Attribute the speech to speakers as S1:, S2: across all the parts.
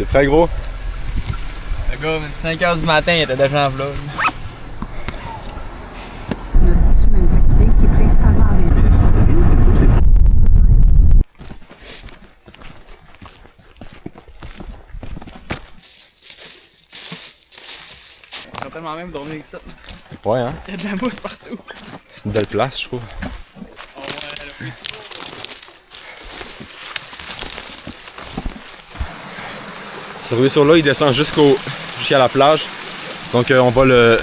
S1: T'es prêt, gros?
S2: Le gars, 5 h du matin, il était déjà en vlog.
S3: Notre tissu manufacturé qui est principalement en Belgique.
S2: On va tellement même dormir que ça.
S1: Ouais, hein?
S2: Il y a de la mousse partout.
S1: C'est une belle place, je trouve.
S2: Oh ouais, le plus.
S1: Ce ruisseau-là, il descend jusqu'à la plage. Donc on va le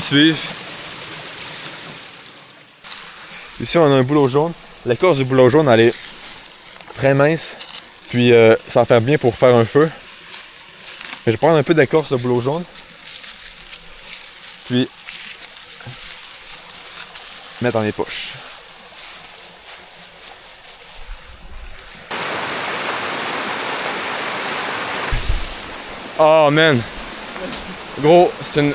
S1: suivre. Ici, on a un bouleau jaune. L'écorce du bouleau jaune, elle est très mince. Puis ça va faire bien pour faire un feu. Je vais prendre un peu d'écorce de bouleau jaune. Puis mettre dans les poches. Oh man! Gros, c'est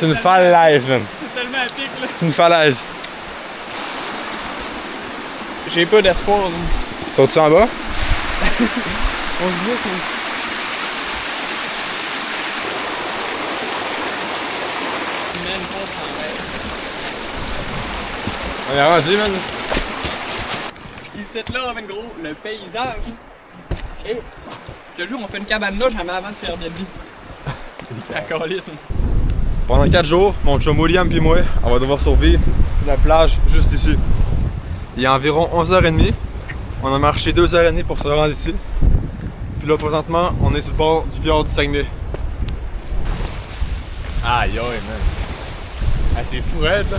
S1: une falaise, man.
S2: C'est tellement à pic là.
S1: C'est une falaise.
S2: J'ai pas d'espoir là.
S1: Sautes-tu en bas?
S2: On se voit qu'on... Man, pas s'en
S1: On est avancé, man.
S2: Ici là, man, gros, le paysage. Et je te jure, on fait une cabane là, jamais avant de faire Airbnb. La calice, man.
S1: Pendant 4 jours, mon chum William et moi, on va devoir survivre la plage juste ici. Il est environ 11h30. On a marché 2h30 pour se rendre ici. Puis là, présentement, on est sur le bord du fjord du Saguenay. Aïe aïe, man. Ah, c'est fou, raide, là.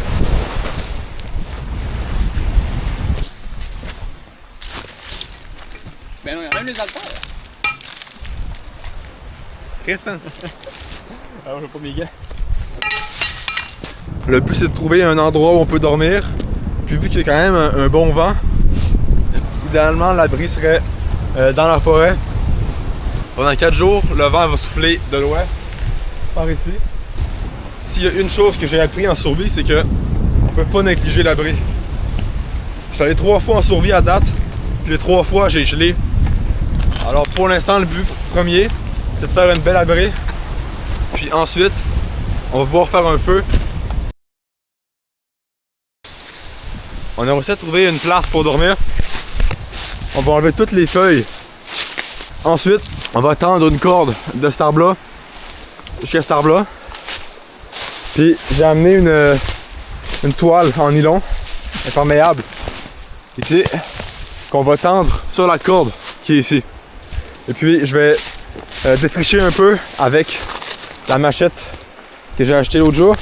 S2: Ben non, il y a même les haltères.
S1: Christian.
S2: Ah, j'ai pas mes gars.
S1: Le but, c'est de trouver un endroit où on peut dormir. Puis vu qu'il y a quand même un bon vent, idéalement, l'abri serait dans la forêt. Pendant 4 jours, le vent va souffler de l'ouest, par ici. S'il y a une chose que j'ai appris en survie, c'est que on peut pas négliger l'abri. Je suis allé 3 fois en survie à date, puis les 3 fois, j'ai gelé. Alors pour l'instant, le but premier, c'est de faire une belle abri. Puis ensuite, on va pouvoir faire un feu. On a réussi à trouver une place pour dormir. On va enlever toutes les feuilles. Ensuite, on va tendre une corde de cet arbre-là jusqu'à cet arbre-là. Puis j'ai amené une toile en nylon imperméable ici qu'on va tendre sur la corde qui est ici. Et puis je vais défricher un peu avec la machette que j'ai achetée l'autre jour.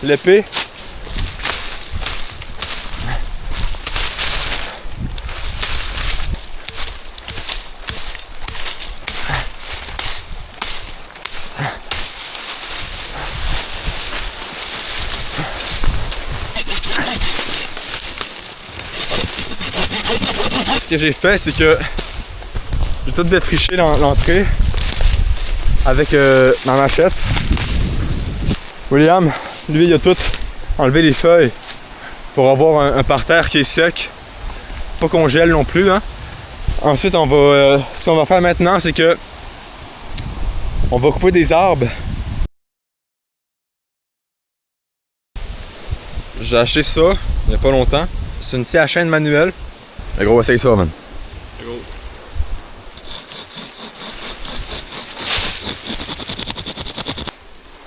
S1: L'épée. Ce que j'ai fait, c'est que j'ai tout défriché l'entrée avec ma machette. William, lui, il a tout enlevé les feuilles pour avoir un parterre qui est sec. Pas qu'on gèle non plus, hein. Ensuite, ce qu'on va faire maintenant, c'est que on va couper des arbres. J'ai acheté ça il n'y a pas longtemps. C'est une scie à chaîne manuelle. Mais gros, essaye ça, man.
S2: C'est gros.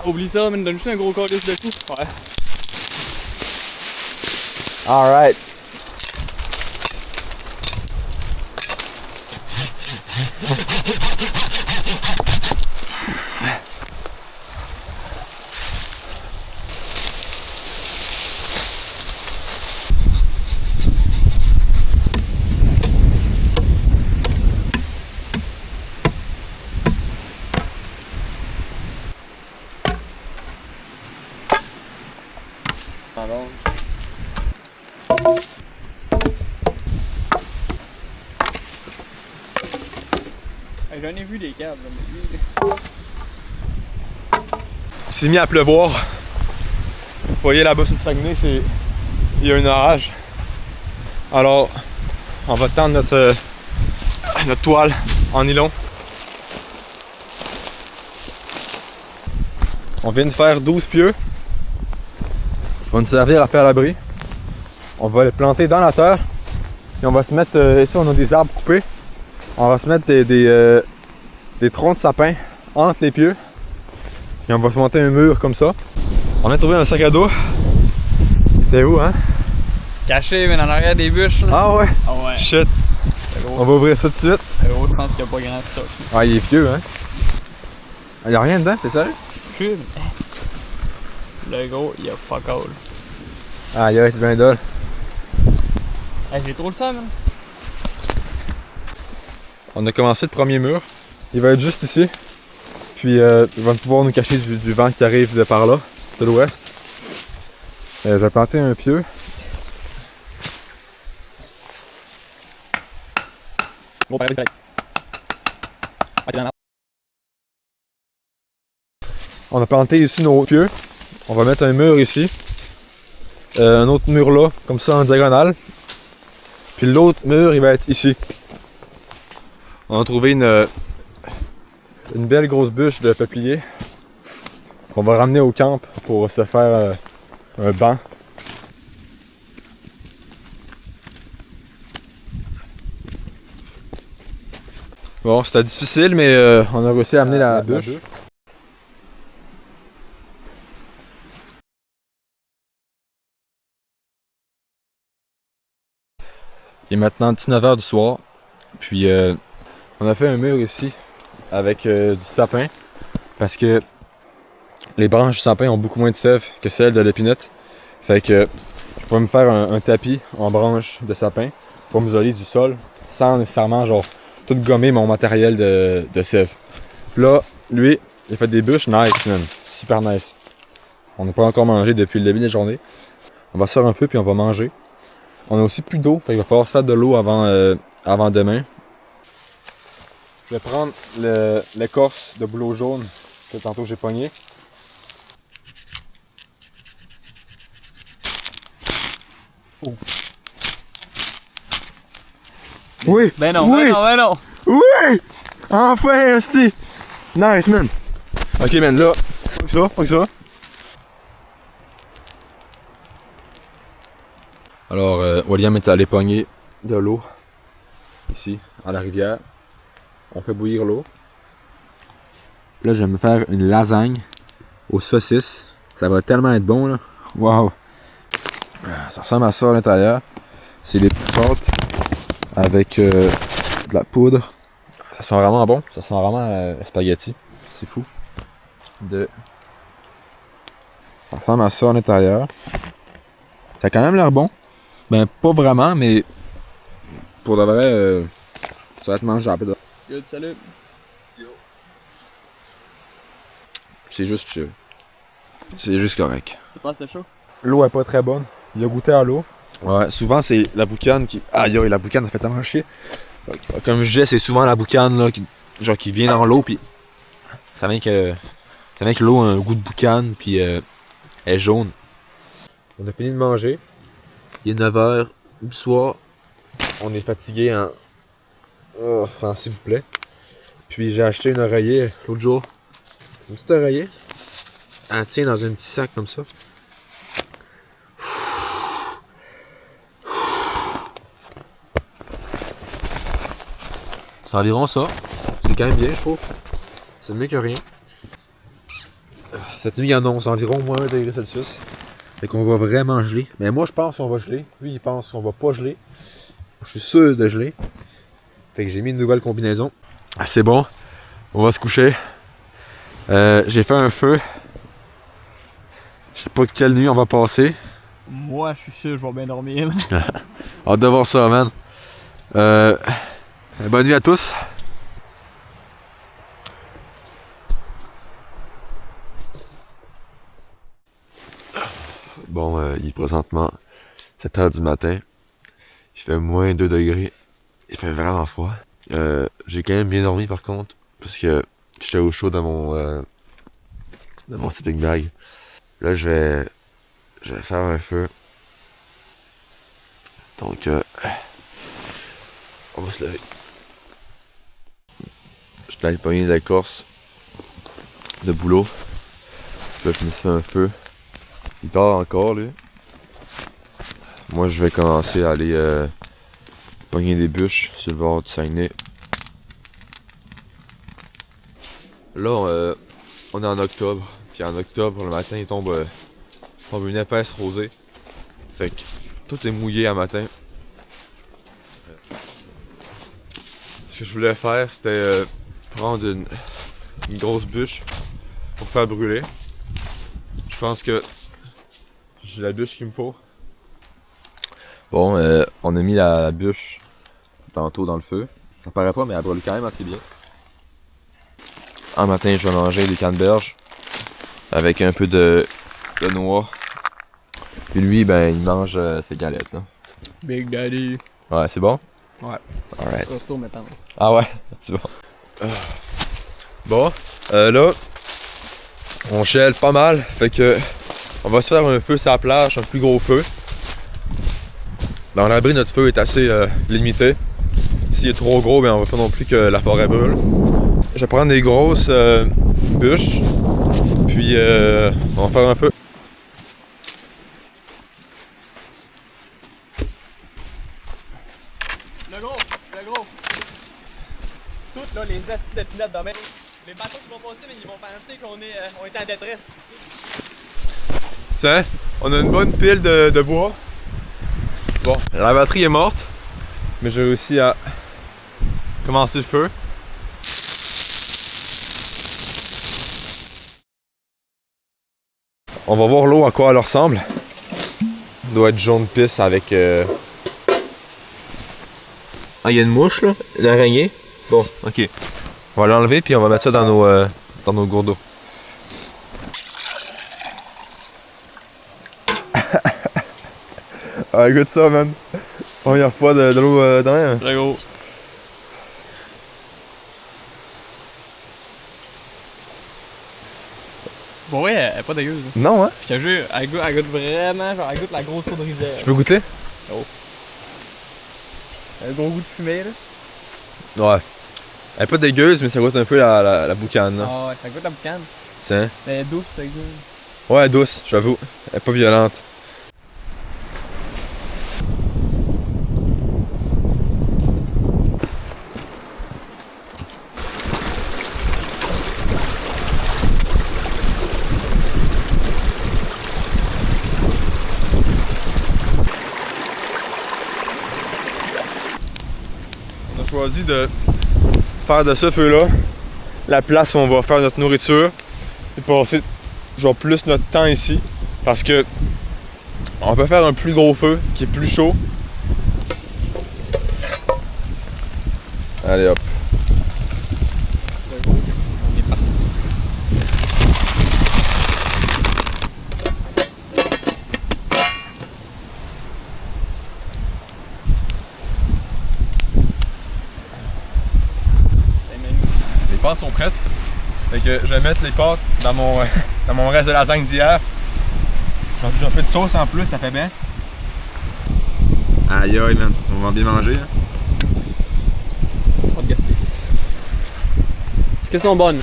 S2: Oublie ça, man, donne juste un gros calice de coup. Ouais.
S1: Alright.
S2: Hey, j'en ai vu des câbles, là, mais lui...
S1: Il s'est mis à pleuvoir. Vous voyez là-bas sur le Saguenay, il y a un orage. Alors, on va tendre notre toile en nylon. On vient de faire 12 pieux. Ils vont nous servir à faire l'abri. On va les planter dans la terre. Et on va se mettre, ici on a des arbres coupés. On va se mettre des troncs de sapin entre les pieux. Et on va se monter un mur comme ça. On a trouvé un sac à dos. T'es où, hein?
S2: Caché, mais en arrière des bûches. Là.
S1: Ah ouais?
S2: Ah ouais.
S1: Shit. On va ouvrir ça tout de suite.
S2: Je pense qu'il n'y a pas grand stock.
S1: Ah, il est vieux, hein? Il y a rien dedans, t'es sérieux?
S2: Le gros, il y a fuck all.
S1: Ah, yeah, c'est bien dole.
S2: Hey, j'ai trop le sang, man.
S1: On a commencé le premier mur. Il va être juste ici. Puis il va pouvoir nous cacher du vent qui arrive de par là, de l'ouest. Je vais planter un pieu.
S2: Bon, pareil, pareil.
S1: On a planté ici nos pieux. On va mettre un mur ici. Un autre mur là, comme ça en diagonale. Puis l'autre mur, il va être ici. On a trouvé une belle grosse bûche de peuplier qu'on va ramener au camp pour se faire un banc. Bon, c'était difficile, mais on a réussi à amener la bûche. Il est maintenant 19h du soir. Puis on a fait un mur ici avec du sapin parce que les branches du sapin ont beaucoup moins de sève que celles de l'épinette. Fait que je pourrais me faire un tapis en branches de sapin pour m'isoler du sol sans nécessairement genre tout gommer mon matériel de sève. Là, lui, il a fait des bûches nice, man. Super nice. On n'a pas encore mangé depuis le début de la journée. On va se faire un feu puis on va manger. On a aussi plus d'eau, fait qu'il va falloir se faire de l'eau avant demain. Je vais prendre l'écorce de bouleau jaune que tantôt j'ai pogné. Oh. Oui!
S2: Ben non,
S1: oui!
S2: ben non, ben non!
S1: Oui! Enfin, hostie! Nice, man! Ok, man, là, fuck ça. Alors, William est allé pogner de l'eau, ici, à la rivière. On fait bouillir l'eau. Là, je vais me faire une lasagne aux saucisses. Ça va tellement être bon, là. Wow! Ça ressemble à ça à l'intérieur. C'est des petites pâtes avec de la poudre. Ça sent vraiment bon. Ça sent vraiment spaghetti. C'est fou. Ça ressemble à ça à l'intérieur. Ça a quand même l'air bon. Ben, pas vraiment, mais pour de vrai, ça va être mangeable.
S2: Good, salut!
S1: C'est juste chill. C'est juste correct.
S2: C'est pas assez chaud?
S1: L'eau est pas très bonne. Il a goûté à l'eau. Ouais, souvent c'est la boucane qui. Aïe, la boucane a fait tellement chier. Comme je disais, c'est souvent la boucane là, qui vient dans l'eau, puis ça vient que l'eau a un goût de boucane, puis elle est jaune. On a fini de manger. Il est 9h du soir. On est fatigué en. Oh, enfin, s'il vous plaît. Puis j'ai acheté un oreiller l'autre jour. Un petit oreiller. Elle tient dans un petit sac comme ça. C'est environ ça. C'est quand même bien, je trouve. C'est mieux que rien. Cette nuit, il annonce environ moins 1 degré Celsius. Fait qu'on va vraiment geler. Mais moi, je pense qu'on va geler. Lui, il pense qu'on va pas geler. Je suis sûr de geler. Fait que j'ai mis une nouvelle combinaison. Ah, c'est bon. On va se coucher. J'ai fait un feu. Je sais pas quelle nuit on va passer.
S2: Moi, je suis sûr, je vais bien dormir.
S1: Hâte de voir ça, man. Bonne nuit à tous. Bon, il est présentement 7h du matin. Il fait moins 2 degrés. Il fait vraiment froid. J'ai quand même bien dormi par contre. Parce que j'étais au chaud dans mon sleeping bag. Là, je vais faire un feu. Donc, on va se lever. j'étais allé pogner de l'écorce de boulot. Puis là, je me suis fait un feu. Il part encore, lui. Moi, je vais commencer à aller pogner des bûches sur le bord du Saguenay. Là, on est en octobre. Puis en octobre, le matin, il tombe une épaisse rosée. Fait que tout est mouillé à matin. Ce que je voulais faire, c'était prendre une grosse bûche pour faire brûler. Je pense que j'ai la bûche qu'il me faut. Bon, on a mis la bûche tantôt dans le feu. Ça paraît pas, mais elle brûle quand même assez bien. Un matin, je vais manger des canneberges avec un peu de noix. Puis lui, ben, il mange ses galettes, là.
S2: Big Daddy.
S1: Ouais, c'est bon?
S2: Ouais.
S1: Alright.
S2: Costaud maintenant.
S1: Ah ouais, c'est bon. Bon, là, on gèle pas mal, fait que on va se faire un feu sur la plage, un plus gros feu. Dans l'abri, notre feu est assez limité. S'il est trop gros, ben on va pas non plus que la forêt brûle. Je vais prendre des grosses bûches, puis on va faire un feu.
S2: Le gros. Toutes là, les astuces de pilote demain. Les bateaux qui vont passer, mais ils vont penser qu'on est en détresse.
S1: Tiens, on a une bonne pile de bois. Bon, la batterie est morte, mais j'ai réussi à commencer le feu. On va voir l'eau à quoi elle ressemble. Elle doit être jaune pisse avec... Ah, il y a une mouche là, l'araignée. Bon, ok. On va l'enlever puis on va mettre ça dans nos gourdes d'eau. Ah, écoute ça, man. Première fois de l'eau dans rien.
S2: Très gros. Bon, ouais, elle est pas dégueuse. Hein.
S1: Non, hein?
S2: Je te jure, elle goûte vraiment, genre, elle goûte la grosse eau de rivière.
S1: Je peux goûter?
S2: Oh. Un bon goût de fumée, là.
S1: Ouais. Elle est pas dégueuse, mais ça goûte un peu la boucane, là.
S2: Ah ouais, ça goûte la boucane.
S1: Tiens.
S2: Elle est douce, ta gueule.
S1: Ouais, douce, j'avoue. Elle est pas violente. On a choisi de faire de ce feu-là la place où on va faire notre nourriture et passer genre plus notre temps ici parce que on peut faire un plus gros feu qui est plus chaud. Allez hop.
S2: On est parti.
S1: Les pâtes sont prêtes. Fait que je vais mettre les pâtes dans mon reste de lasagne d'hier. J'ai un peu de sauce en plus, ça fait bien. Aïe aïe man, on va bien manger. Hein.
S2: Pas de gaspiller. Est-ce qu'elles sont bonnes?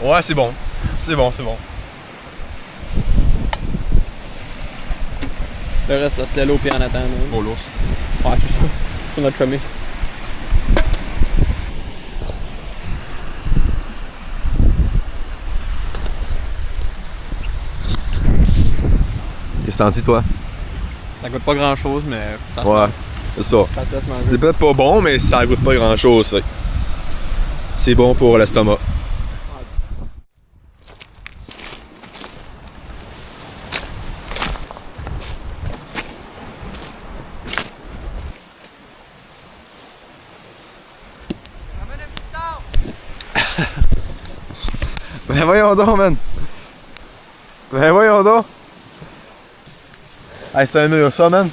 S1: Ouais, c'est bon. C'est bon, c'est bon.
S2: Le reste, là, c'était l'eau puis en attendant.
S1: Pour l'ours.
S2: Ouais, c'est ça. C'est notre chemin.
S1: Qu'est-ce que t'en dis toi?
S2: Ça goûte pas grand chose, mais ça se
S1: Ouais,
S2: mange.
S1: c'est ça.
S2: Ça se laisse manger.
S1: C'est peut-être pas bon, mais ça goûte pas grand chose. C'est bon pour l'estomac. Ben voyons donc, man! Ben voyons donc! Hey, c'est un mur ça, man!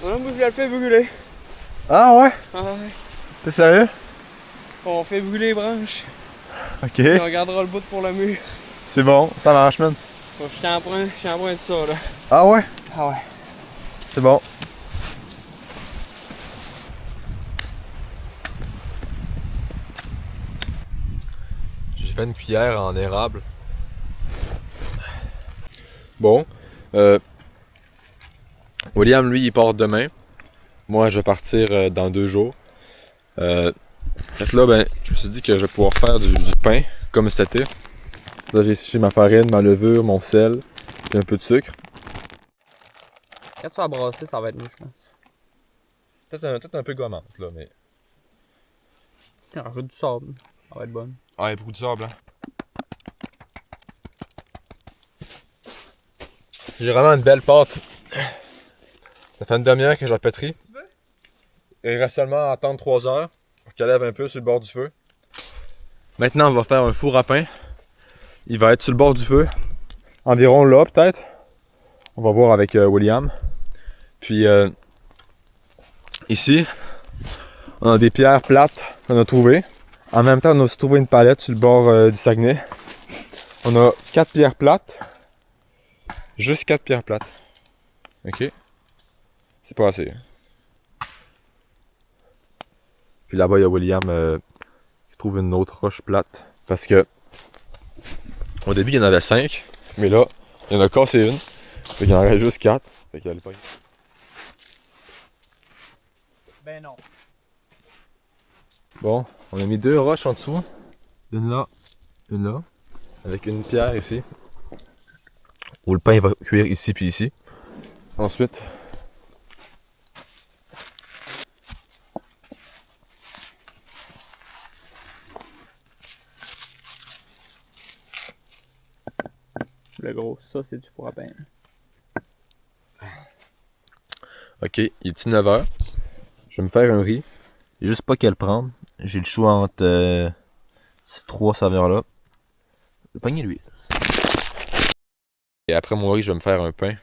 S2: Non, moi je le fais brûler.
S1: Ah ouais?
S2: Ah ouais.
S1: T'es sérieux?
S2: On fait brûler les branches.
S1: Ok.
S2: Et on gardera le bout pour le mur.
S1: C'est bon, ça marche, man.
S2: Bon, je t'emprunte de ça là.
S1: Ah ouais?
S2: Ah ouais.
S1: c'est bon. J'ai fait une cuillère en érable. Bon. William, lui, il part demain. Moi, je vais partir dans 2 jours. Fait que là, ben, je me suis dit que je vais pouvoir faire du pain comme cet été. Là, j'ai ici ma farine, ma levure, mon sel, et un peu de sucre.
S2: Quand tu vas brasser, ça va être mieux, je pense.
S1: Peut-être un peu gommante, là, mais...
S2: Rajoute du sable, ça va être bon.
S1: Ah, il y a beaucoup de sable, hein. J'ai vraiment une belle pâte. Ça fait une demi-heure que je la pétris. Il reste seulement à attendre 3 heures pour qu'elle lève un peu sur le bord du feu. Maintenant, on va faire un four à pain. Il va être sur le bord du feu. Environ là, peut-être. On va voir avec William. Puis, ici, on a des pierres plates qu'on a trouvées. En même temps, on a aussi trouvé une palette sur le bord du Saguenay. On a 4 pierres plates. Juste 4 pierres plates. Ok? C'est pas assez. Puis là-bas, il y a William qui trouve une autre roche plate. Parce que au début, il y en avait 5. Mais là, il y en a cassé une. Fait qu'il en reste juste 4. Fait qu'elle est pas...
S2: Ben non.
S1: Bon, on a mis 2 roches en dessous. Une là, une là. Avec une pierre ici. Où le pain va cuire ici puis ici. Ensuite,
S2: Le gros, ça c'est du four à pain.
S1: ok, il est 19h. Je vais me faire un riz. J'ai juste pas quel prendre. J'ai le choix entre ces 3 saveurs-là. Le pain et l'huile. Et après mon riz, je vais me faire un pain.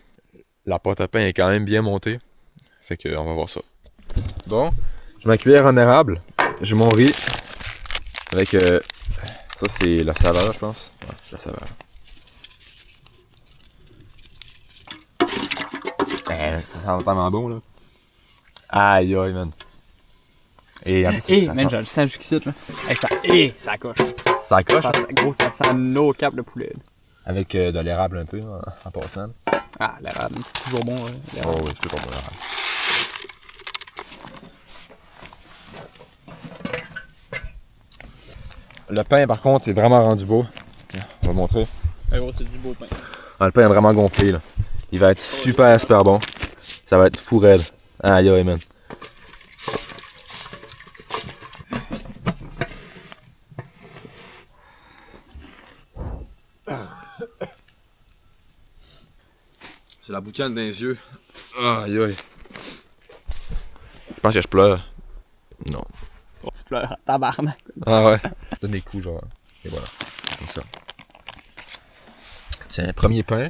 S1: La pâte à pain est quand même bien montée. Fait que on va voir ça. Bon, j'ai ma cuillère en érable. J'ai mon riz. Avec ça c'est la saveur, je pense. Ouais, la saveur. Ça sent vraiment bon là. Aïe aïe man. Et en plus,
S2: man, je le sens jusqu'ici là. Ça coche.
S1: Ça coche.
S2: Gros, ça sent nos capes de poulet.
S1: Avec de l'érable un peu en passant.
S2: Ah, l'érable, c'est toujours bon.
S1: Oh oui, c'est pas bon l'érable. Le pain par contre est vraiment rendu beau. On va montrer.
S2: Gros, c'est du beau pain.
S1: Ah, le pain est vraiment gonflé là. Il va être super bon. Ça va être fou raide. Aïe aïe man. C'est la boucane dans les yeux. Aïe aïe. Je pense que je pleure. Non.
S2: Tu pleures, tabarnak.
S1: Ah ouais. Donne des coups genre. Et voilà. Comme ça. Tiens, premier pain.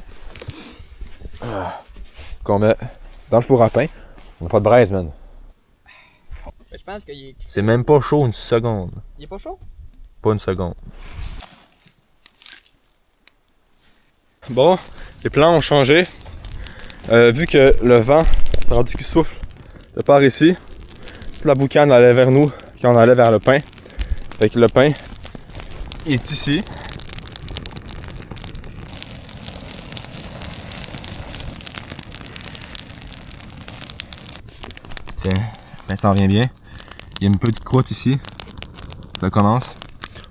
S1: Qu'on met dans le four à pain. On n'a pas de braise, man.
S2: Je pense qu'il est...
S1: C'est même pas chaud une seconde.
S2: Il est pas chaud?
S1: Pas une seconde. Bon, les plans ont changé. Vu que le vent s'est rendu qui souffle de par ici, toute la boucane allait vers nous quand on allait vers le pain. Fait que le pain est ici. Tiens, ben ça en vient bien. Il y a un peu de croûte ici. Ça commence.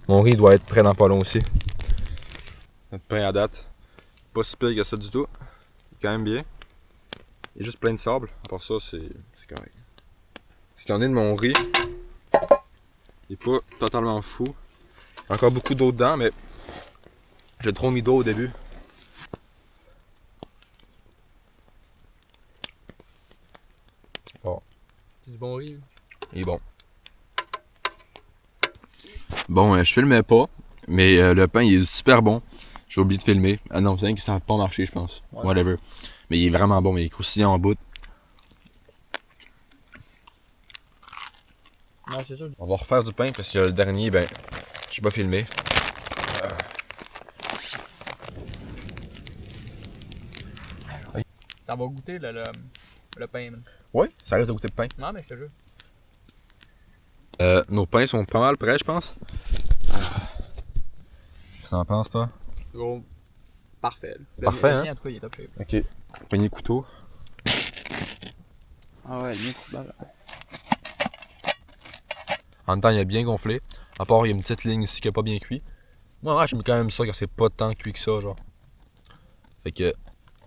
S1: Mon riz doit être prêt dans pas long aussi. Notre pain à date. Pas si pire que ça du tout. Quand même bien. Il y a juste plein de sable. À part ça, c'est correct. Ce qu'il y en est de mon riz, il est pas totalement fou. Il y a encore beaucoup d'eau dedans, mais j'ai trop mis d'eau au début. Fort.
S2: C'est du bon riz.
S1: Il est bon. Bon, je filmais pas, mais le pain il est super bon. J'ai oublié de filmer. Ah non, c'est rien que ça n'a pas marché, je pense. Ouais. Whatever. Mais il est vraiment bon, mais il est croustillant en bout.
S2: Non, c'est sûr.
S1: On va refaire du pain parce que le dernier, ben, j'ai pas filmé.
S2: Ça va goûter le Le pain, man.
S1: Ouais, ça reste à goûter de pain.
S2: Non, mais je te jure.
S1: Nos pains sont pas mal prêts, je pense. Qu'est-ce que t'en penses, toi?
S2: Gros. Parfait.
S1: Parfait,
S2: le
S1: hein?
S2: mien, en tout cas, il est top shape.
S1: Ok. Poignée couteau.
S2: Ah ouais, le mien, c'est bon.
S1: En même temps, il est bien gonflé. À part, il y a une petite ligne ici qui est pas bien cuit. Moi, ouais, je suis quand même sûr que c'est pas tant cuit que ça, genre. Fait que.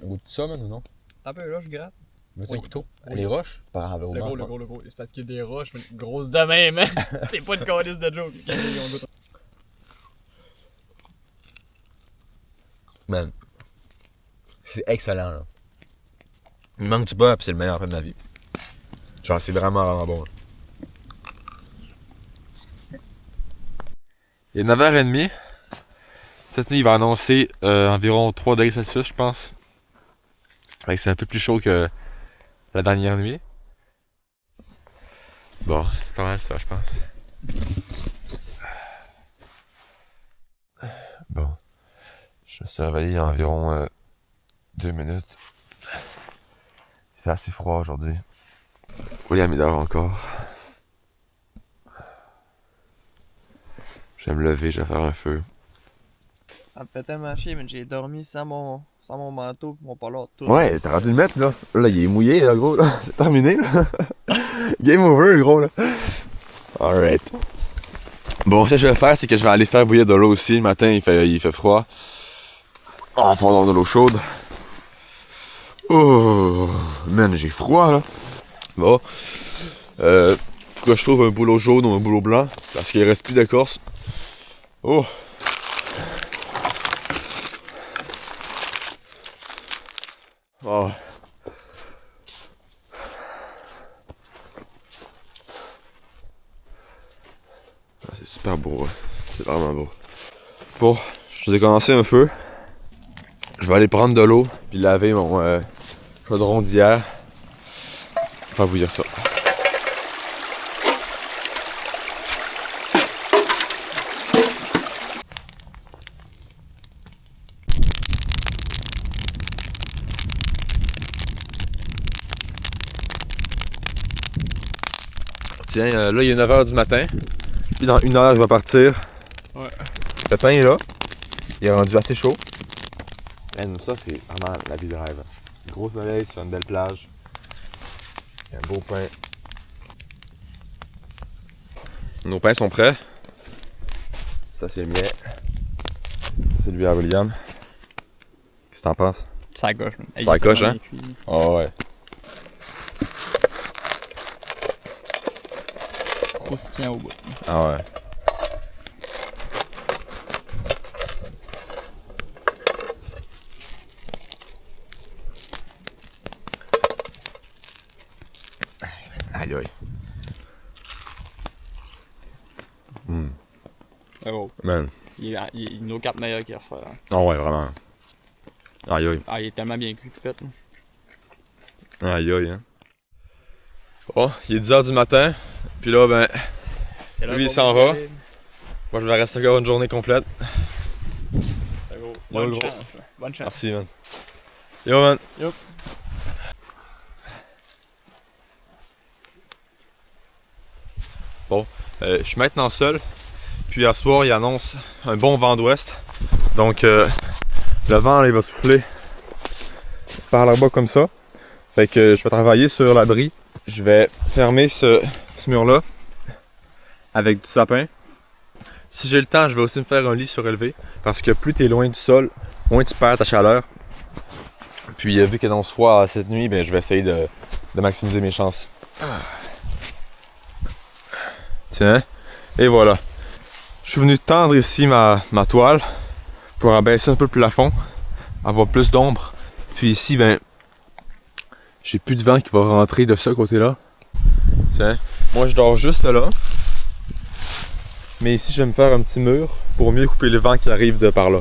S1: On goûte ça, man, ou non?
S2: Un peu, là, je gratte.
S1: Veux-tu
S2: Oui.
S1: un couteau?
S2: Oui.
S1: Les roches? Par
S2: Le gros. C'est parce qu'il y a des roches, mais grosses de même, hein. C'est pas une calice de joke.
S1: Man. C'est excellent, là. Il manque du bas, pis c'est le meilleur pain de ma vie. Genre, c'est vraiment bon, là. Il est 9h30. Cette nuit, il va annoncer environ 3 degrés Celsius, je pense. Fait que c'est un peu plus chaud que la dernière nuit. Bon, c'est pas mal ça, je pense. Bon. Je me suis réveillé il y a environ 2 minutes. Il fait assez froid aujourd'hui. William il dort encore. Je vais me lever, je vais faire un feu.
S2: Ça me fait tellement chier, mais j'ai dormi sans mon manteau pis mon polo tout.
S1: Ouais, t'as dû le mettre là. Là, il est mouillé là, gros. Là. C'est terminé là. Game over, gros là. Alright. Bon, ce que je vais faire, c'est que je vais aller faire bouillir de l'eau aussi. Le matin, il fait froid. Oh, faut avoir de l'eau chaude. Oh, man, j'ai froid là. Bon. Faut que je trouve un boulot jaune ou un boulot blanc. Parce qu'il reste plus d'écorce. Oh. Oh. Ah, c'est super beau, ouais. C'est vraiment beau. Bon, je vous ai commencé un feu. Je vais aller prendre de l'eau puis laver mon chaudron d'hier. Faire bouillir ça. Tiens, là il est 9h du matin. Puis dans 1 heure, je vais partir.
S2: Ouais.
S1: Le pain est là. Il est rendu assez chaud. Man, ça, c'est vraiment la vie de rêve. Gros soleil sur une belle plage. Il y a un beau pain. Nos pains sont prêts. Ça, c'est le mien. Celui à William. Qu'est-ce que t'en penses?
S2: Ça coche, man.
S1: Ça coche, hein? Oh ouais.
S2: Croustillant au bout.
S1: Ah ouais. Aïe aïe.
S2: Oh.
S1: Man.
S2: Il est nos 4 meilleurs qu'hier soir. Hein.
S1: Ah ouais, vraiment. Aïe aïe.
S2: Ah, il est tellement bien cuit, fait. Là.
S1: Aïe aïe, hein. Bon, il est 10h du matin. Puis là, ben, lui il s'en va. Moi je vais rester encore une journée complète.
S2: Bonne
S1: gros.
S2: chance. Bonne chance.
S1: Merci, man. Yo, man.
S2: Yup.
S1: Bon, je suis maintenant seul. Puis à soir, il annonce un bon vent d'ouest. Donc, le vent, là, il va souffler par là-bas comme ça. Fait que je vais travailler sur l'abri. Je vais fermer ce mur-là avec du sapin. Si j'ai le temps, je vais aussi me faire un lit surélevé. Parce que plus tu es loin du sol, moins tu perds ta chaleur. Puis vu qu'il annonce froid cette nuit, ben, je vais essayer de maximiser mes chances. Tiens, et voilà. Je suis venu tendre ici ma toile pour abaisser un peu le plafond, avoir plus d'ombre. Puis ici, ben, j'ai plus de vent qui va rentrer de ce côté-là. Tiens, moi je dors juste là. Mais ici, je vais me faire un petit mur pour mieux couper le vent qui arrive de par là.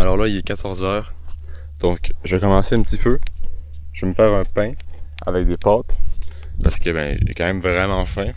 S1: Alors là, il est 14h. Donc, je vais commencer un petit feu. Je vais me faire un pain avec des pâtes. Parce que, ben, j'ai quand même vraiment faim.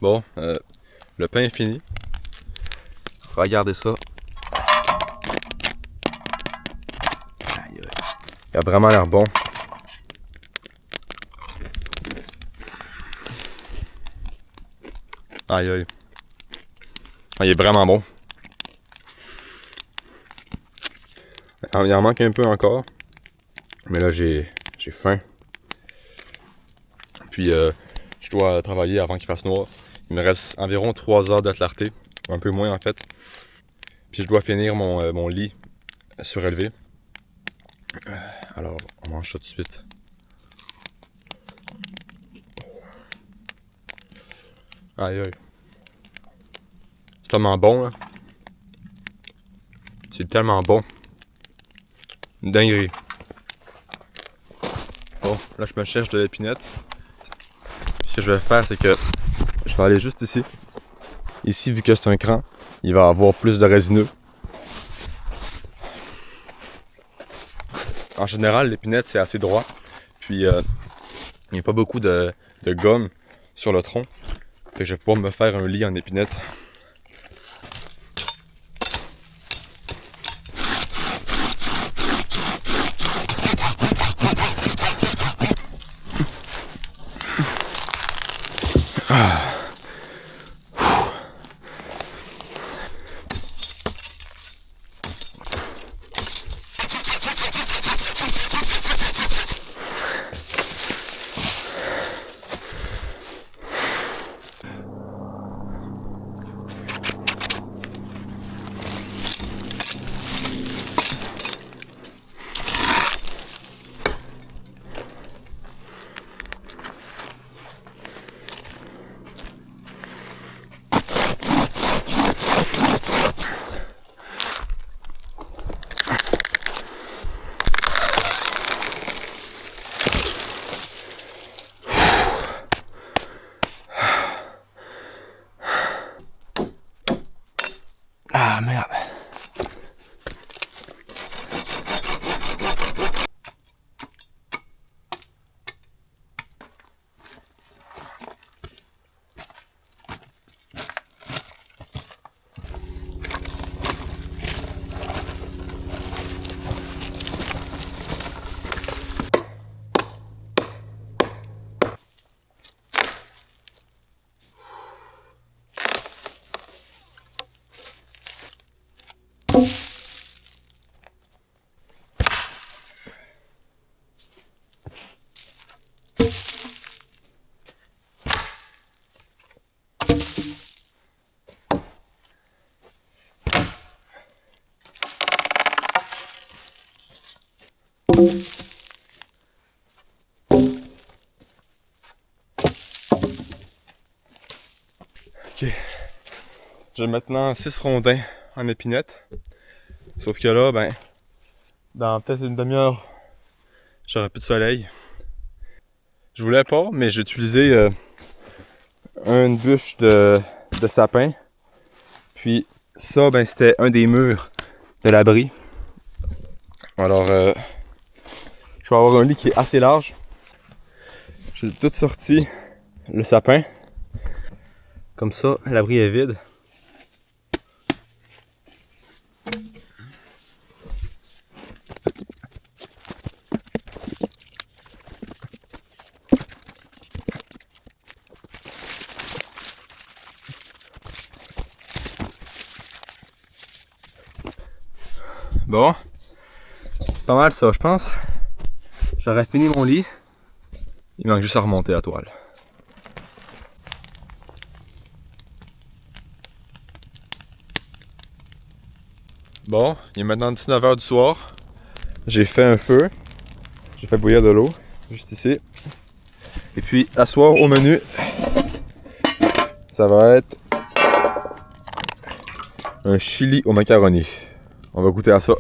S1: Bon, le pain est fini. Regardez ça. Aïe, aïe. Il a vraiment l'air bon. Aïe aïe. Ah, il est vraiment bon. Il en manque un peu encore. Mais là j'ai faim. Puis je dois travailler avant qu'il fasse noir. Il me reste environ 3 heures de clarté. Un peu moins en fait. Puis je dois finir mon lit surélevé. Alors on mange ça tout de suite. Aïe aïe. C'est tellement bon là. C'est tellement bon. Une dinguerie. Bon, là je me cherche de l'épinette. Ce que je vais faire, c'est que je vais aller juste ici. Ici, vu que c'est un cran, il va avoir plus de résineux. En général, l'épinette, c'est assez droit. Puis, il n'y a pas beaucoup de gomme sur le tronc. Fait que je vais pouvoir me faire un lit en épinette. Ah merde. Ok. J'ai maintenant 6 rondins en épinette. Sauf que là, ben, dans peut-être une demi-heure, j'aurai plus de soleil. Je voulais pas, mais j'ai utilisé une bûche de sapin. Puis ça, ben, c'était un des murs de l'abri. Alors, je vais avoir un lit qui est assez large. J'ai tout sorti le sapin. Comme ça, l'abri est vide. Bon, c'est pas mal ça, je pense. J'aurais fini mon lit. Il manque juste à remonter la toile. Bon, il est maintenant 19h du soir. J'ai fait un feu. J'ai fait bouillir de l'eau, juste ici. Et puis, à soir, au menu, ça va être un chili au macaroni. On va goûter à ça.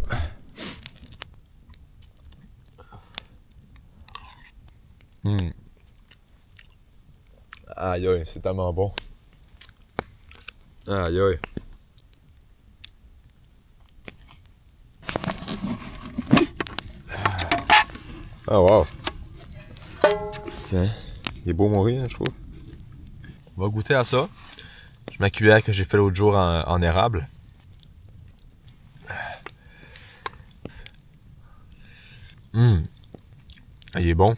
S1: Aïe aïe, c'est tellement bon. Aïe aïe. Ah wow. Tiens, il est beau mon riz, hein, je trouve. On va goûter à ça. Je mets ma cuillère que j'ai fait l'autre jour en érable. Il est bon.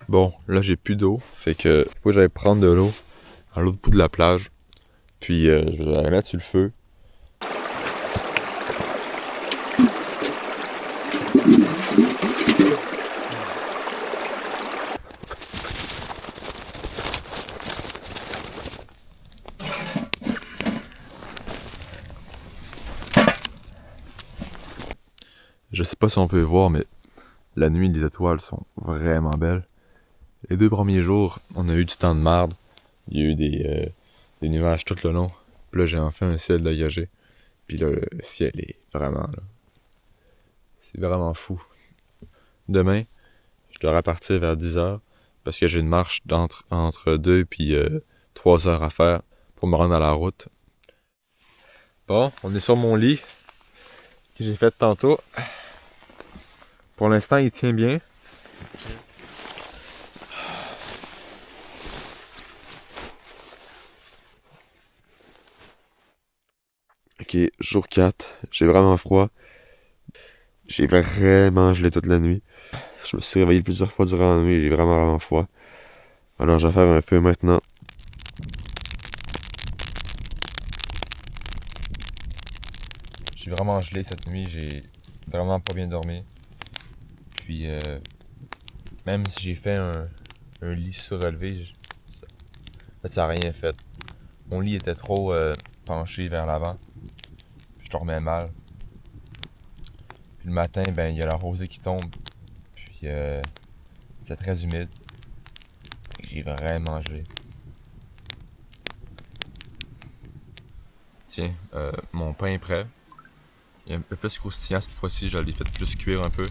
S1: Bon, là j'ai plus d'eau, fait que faut que j'aille prendre de l'eau à l'autre bout de la plage. Puis je vais la mettre sur le feu. Je sais pas si on peut voir, mais la nuit, les étoiles sont vraiment belles. Les 2 premiers jours, on a eu du temps de marde. Il y a eu des nuages tout le long. Puis là, j'ai enfin un ciel dégagé. Puis là, le ciel est vraiment là. C'est vraiment fou. Demain, je devrais partir vers 10h parce que j'ai une marche entre 2 puis 3 heures à faire pour me rendre à la route. Bon, on est sur mon lit que j'ai fait tantôt. Pour l'instant, il tient bien. Ok, jour 4, j'ai vraiment froid. J'ai vraiment gelé toute la nuit. Je me suis réveillé plusieurs fois durant la nuit et j'ai vraiment froid. Alors je vais faire un feu maintenant. J'ai vraiment gelé cette nuit, j'ai vraiment pas bien dormi. Puis même si j'ai fait un lit surélevé, en fait, ça n'a rien fait. Mon lit était trop penché vers l'avant. Je dormais mal. Puis le matin, ben il y a la rosée qui tombe. Puis c'est très humide. J'ai vraiment gelé. Tiens, mon pain est prêt. Il est un peu plus croustillant cette fois-ci, je l'ai fait plus cuire un peu.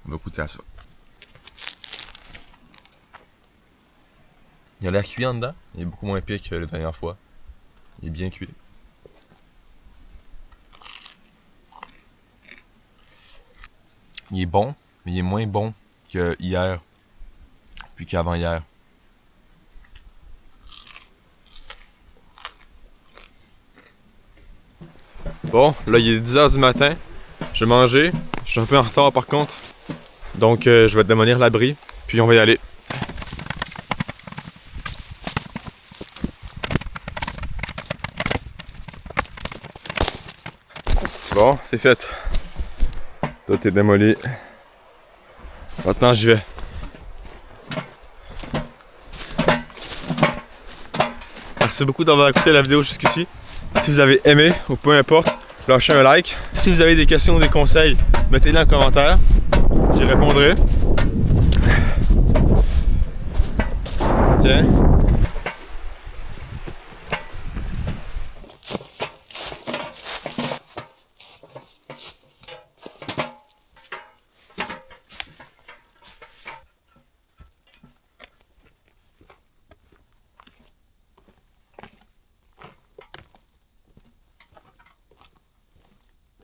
S1: On va goûter à ça. Il a l'air cuit en dedans. Il est beaucoup moins pire que la dernière fois. Il est bien cuit. Il est bon, mais il est moins bon que hier. Puis qu'avant hier. Bon, là il est 10h du matin. Je vais manger. Je suis un peu en retard par contre. Donc je vais démolir l'abri. Puis on va y aller. Bon, c'est fait. Tout est démoli. Maintenant j'y vais. Merci beaucoup d'avoir écouté la vidéo jusqu'ici. Si vous avez aimé ou peu importe, lâchez un like. Si vous avez des questions ou des conseils, mettez-les en commentaire. J'y répondrai. Tiens.